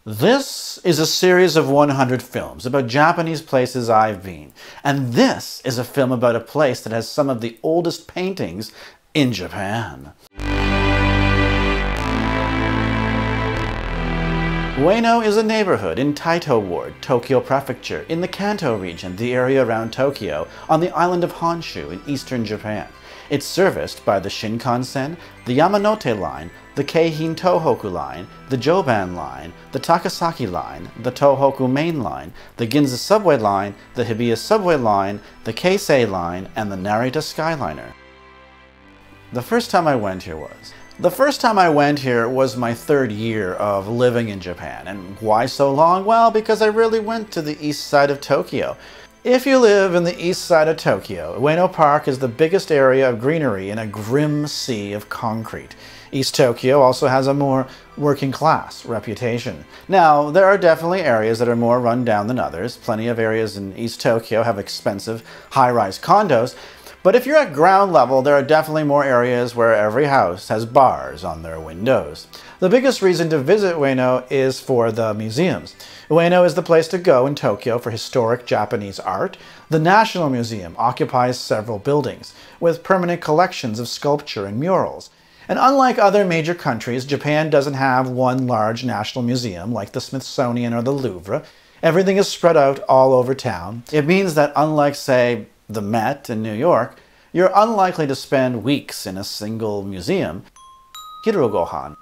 This is a series of 100 films about Japanese places I've been, and this is a film about a place that has some of the oldest paintings in Japan. Ueno is a neighborhood in Taito Ward, Tokyo Prefecture, in the Kanto region, the area around Tokyo, on the island of Honshu in eastern Japan. It's serviced by the Shinkansen, the Yamanote Line, the Keihin Tohoku Line, the Joban Line, the Takasaki Line, the Tohoku Main Line, the Ginza Subway Line, the Hibiya Subway Line, the Keisei Line, and the Narita Skyliner. The first time I went here was my third year of living in Japan. And why so long? Well, because I really went to the east side of Tokyo. If you live in the east side of Tokyo, Ueno Park is the biggest area of greenery in a grim sea of concrete. East Tokyo also has a more working class reputation. Now, there are definitely areas that are more run down than others. Plenty of areas in East Tokyo have expensive high-rise condos. But if you're at ground level, there are definitely more areas where every house has bars on their windows. The biggest reason to visit Ueno is for the museums. Ueno is the place to go in Tokyo for historic Japanese art. The National Museum occupies several buildings, with permanent collections of sculpture and murals. And unlike other major countries, Japan doesn't have one large national museum like the Smithsonian or the Louvre. Everything is spread out all over town. It means that unlike, say, the Met in New York, you're unlikely to spend weeks in a single museum, hirugohan.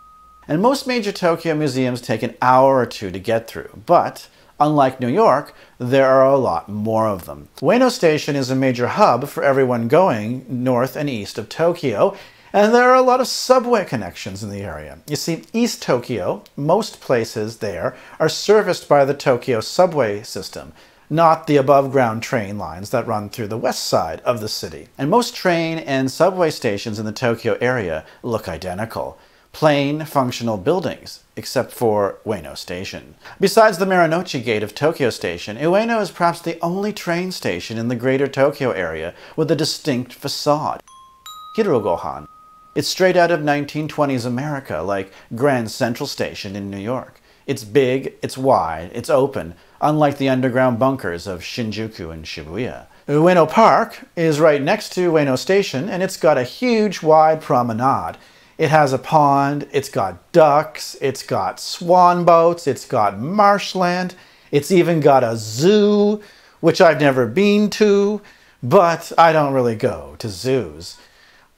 And most major Tokyo museums take an hour or two to get through, but unlike New York, there are a lot more of them. Ueno Station is a major hub for everyone going north and east of Tokyo, and there are a lot of subway connections in the area. You see, East Tokyo, most places there, are serviced by the Tokyo subway system, not the above-ground train lines that run through the west side of the city. And most train and subway stations in the Tokyo area look identical. Plain, functional buildings, except for Ueno Station. Besides the Marunouchi Gate of Tokyo Station, Ueno is perhaps the only train station in the greater Tokyo area with a distinct facade. Hirugohan. It's straight out of 1920s America, like Grand Central Station in New York. It's big, it's wide, it's open, unlike the underground bunkers of Shinjuku and Shibuya. Ueno Park is right next to Ueno Station, and it's got a huge, wide promenade. It has a pond, it's got ducks, it's got swan boats, it's got marshland, it's even got a zoo, which I've never been to, but I don't really go to zoos.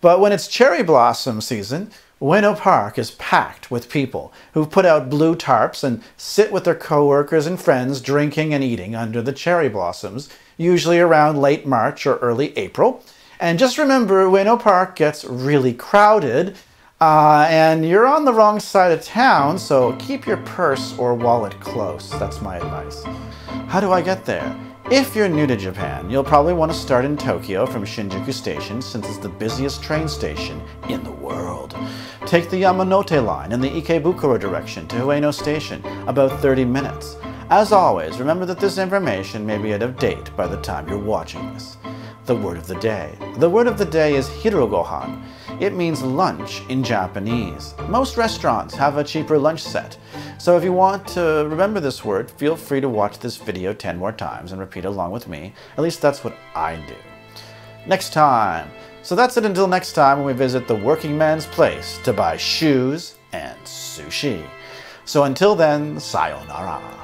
But when it's cherry blossom season, Ueno Park is packed with people who put out blue tarps and sit with their coworkers and friends drinking and eating under the cherry blossoms, usually around late March or early April. And just remember, Ueno Park gets really crowded, and you're on the wrong side of town, so keep your purse or wallet close. That's my advice. How do I get there? If you're new to Japan, you'll probably want to start in Tokyo from Shinjuku Station, since it's the busiest train station in the world. Take the Yamanote Line in the Ikebukuro direction to Ueno Station, about 30 minutes. As always, remember that this information may be out of date by the time you're watching this. The word of the day. The word of the day is hirugohan. It means lunch in Japanese. Most restaurants have a cheaper lunch set. So if you want to remember this word, feel free to watch this video 10 more times and repeat along with me. At least that's what I do. Next time. So that's it until next time when we visit the working man's place to buy shoes and sushi. So until then, sayonara.